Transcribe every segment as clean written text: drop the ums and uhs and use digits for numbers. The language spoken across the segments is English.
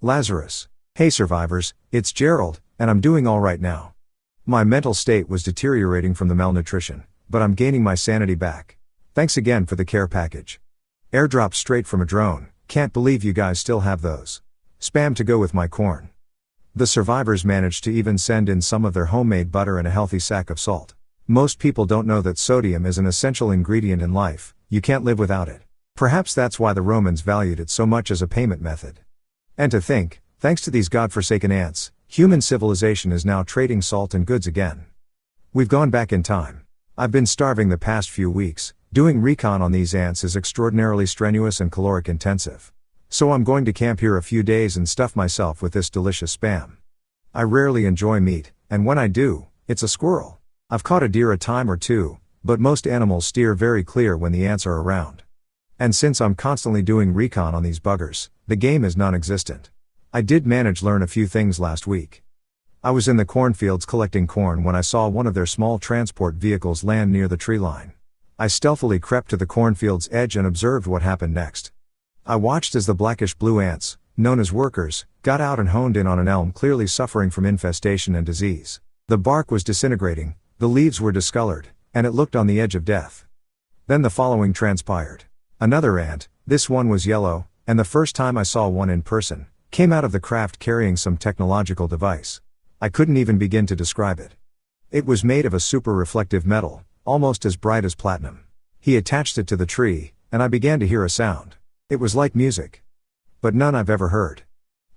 Lazarus. Hey survivors, it's Gerald, and I'm doing alright now. My mental state was deteriorating from the malnutrition, but I'm gaining my sanity back. Thanks again for the care package. Airdrop straight from a drone, can't believe you guys still have those. Spam to go with my corn. The survivors managed to even send in some of their homemade butter and a healthy sack of salt. Most people don't know that sodium is an essential ingredient in life, you can't live without it. Perhaps that's why the Romans valued it so much as a payment method. And to think, thanks to these godforsaken ants, human civilization is now trading salt and goods again. We've gone back in time. I've been starving the past few weeks. Doing recon on these ants is extraordinarily strenuous and caloric intensive. So I'm going to camp here a few days and stuff myself with this delicious spam. I rarely enjoy meat, and when I do, it's a squirrel. I've caught a deer a time or two, but most animals steer very clear when the ants are around. And since I'm constantly doing recon on these buggers, the game is non-existent. I did manage learn a few things last week. I was in the cornfields collecting corn when I saw one of their small transport vehicles land near the tree line. I stealthily crept to the cornfield's edge and observed what happened next. I watched as the blackish-blue ants, known as workers, got out and honed in on an elm clearly suffering from infestation and disease. The bark was disintegrating, the leaves were discolored, and it looked on the edge of death. Then the following transpired. Another ant, this one was yellow, and the first time I saw one in person, came out of the craft carrying some technological device. I couldn't even begin to describe it. It was made of a super reflective metal, almost as bright as platinum. He attached it to the tree, and I began to hear a sound. It was like music. But none I've ever heard.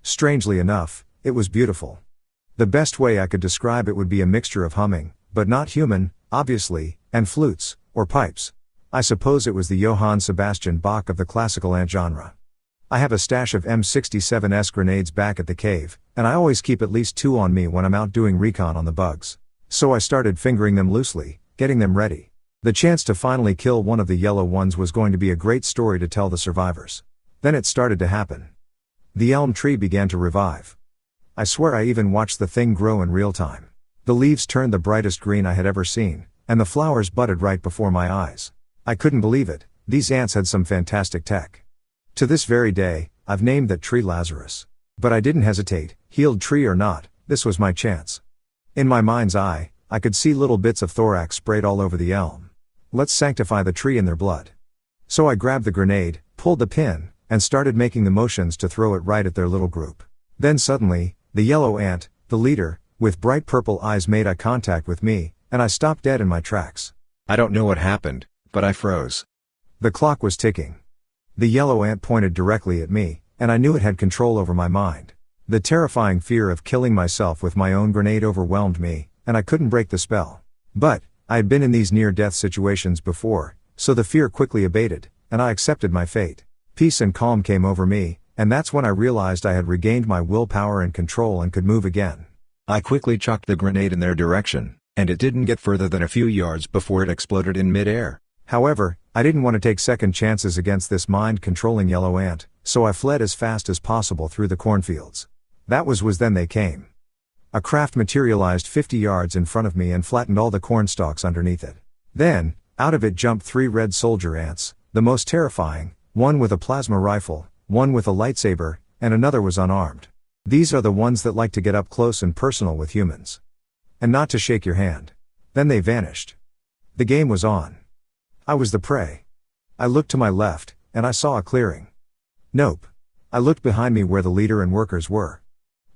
Strangely enough, it was beautiful. The best way I could describe it would be a mixture of humming, but not human, obviously, and flutes, or pipes. I suppose it was the Johann Sebastian Bach of the classical ant genre. I have a stash of M67S grenades back at the cave, and I always keep at least 2 on me when I'm out doing recon on the bugs. So I started fingering them loosely, getting them ready. The chance to finally kill one of the yellow ones was going to be a great story to tell the survivors. Then it started to happen. The elm tree began to revive. I swear I even watched the thing grow in real time. The leaves turned the brightest green I had ever seen, and the flowers budded right before my eyes. I couldn't believe it, these ants had some fantastic tech. To this very day, I've named that tree Lazarus. But I didn't hesitate, healed tree or not, this was my chance. In my mind's eye, I could see little bits of thorax sprayed all over the elm. Let's sanctify the tree in their blood. So I grabbed the grenade, pulled the pin, and started making the motions to throw it right at their little group. Then suddenly, the yellow ant, the leader, with bright purple eyes made eye contact with me, and I stopped dead in my tracks. I don't know what happened, but I froze. The clock was ticking. The yellow ant pointed directly at me, and I knew it had control over my mind. The terrifying fear of killing myself with my own grenade overwhelmed me, and I couldn't break the spell. But, I had been in these near-death situations before, so the fear quickly abated, and I accepted my fate. Peace and calm came over me, and that's when I realized I had regained my willpower and control and could move again. I quickly chucked the grenade in their direction, and it didn't get further than a few yards before it exploded in mid-air. However, I didn't want to take second chances against this mind-controlling yellow ant, so I fled as fast as possible through the cornfields. That was then they came. A craft materialized 50 yards in front of me and flattened all the corn stalks underneath it. Then, out of it jumped 3 red soldier ants, the most terrifying, one with a plasma rifle, one with a lightsaber, and another was unarmed. These are the ones that like to get up close and personal with humans. And not to shake your hand. Then they vanished. The game was on. I was the prey. I looked to my left, and I saw a clearing. Nope. I looked behind me where the leader and workers were.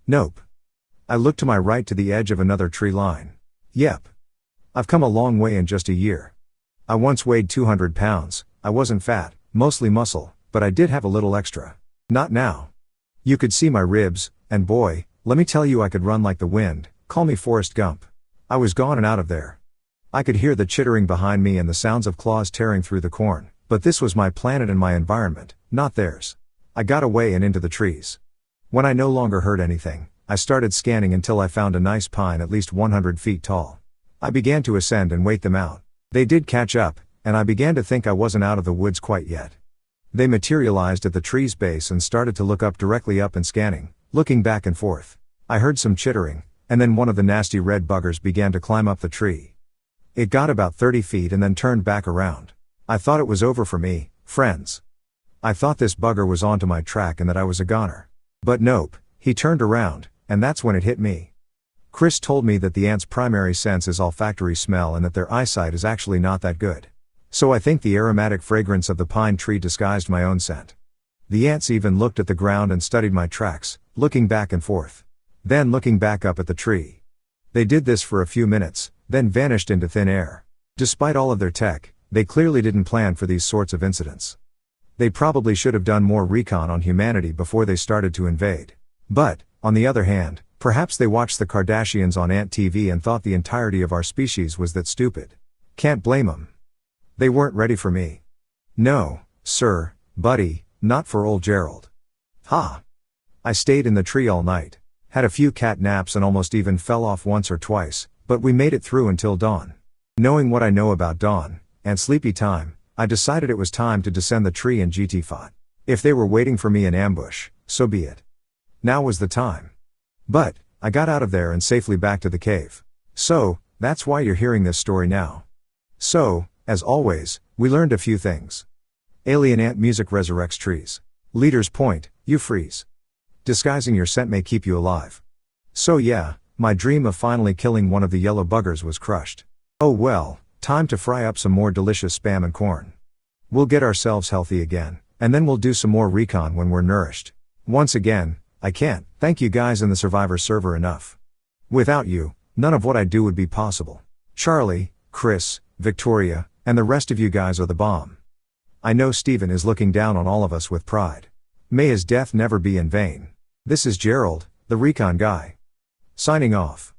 Nope. I looked to my right to the edge of another tree line. Yep. I've come a long way in just a year. I once weighed 200 pounds, I wasn't fat, mostly muscle, but I did have a little extra. Not now. You could see my ribs, and boy, let me tell you I could run like the wind, call me Forrest Gump. I was gone and out of there. I could hear the chittering behind me and the sounds of claws tearing through the corn, but this was my planet and my environment, not theirs. I got away and into the trees. When I no longer heard anything, I started scanning until I found a nice pine at least 100 feet tall. I began to ascend and wait them out. They did catch up, and I began to think I wasn't out of the woods quite yet. They materialized at the tree's base and started to look up directly up and scanning, looking back and forth. I heard some chittering, and then one of the nasty red buggers began to climb up the tree. It got about 30 feet and then turned back around. I thought it was over for me, friends. I thought this bugger was onto my track and that I was a goner. But nope, he turned around, and that's when it hit me. Chris told me that the ants' primary sense is olfactory smell and that their eyesight is actually not that good. So I think the aromatic fragrance of the pine tree disguised my own scent. The ants even looked at the ground and studied my tracks, looking back and forth. Then looking back up at the tree. They did this for a few minutes, then vanished into thin air. Despite all of their tech, they clearly didn't plan for these sorts of incidents. They probably should have done more recon on humanity before they started to invade. But, on the other hand, perhaps they watched the Kardashians on Ant TV and thought the entirety of our species was that stupid. Can't blame them. They weren't ready for me. No, sir, buddy, not for old Gerald. Ha! I stayed in the tree all night. Had a few cat naps and almost even fell off once or twice, but we made it through until dawn. Knowing what I know about dawn, and sleepy time, I decided it was time to descend the tree and GT fought. If they were waiting for me in ambush, so be it. Now was the time. But, I got out of there and safely back to the cave. So, that's why you're hearing this story now. So, as always, we learned a few things. Alien ant music resurrects trees. Leader's point, you freeze. Disguising your scent may keep you alive. So yeah, my dream of finally killing one of the yellow buggers was crushed. Oh well, time to fry up some more delicious spam and corn. We'll get ourselves healthy again, and then we'll do some more recon when we're nourished. Once again, I can't thank you guys in the Survivor server enough. Without you, none of what I do would be possible. Charlie, Chris, Victoria, and the rest of you guys are the bomb. I know Steven is looking down on all of us with pride. May his death never be in vain. This is Gerald, the recon guy. Signing off.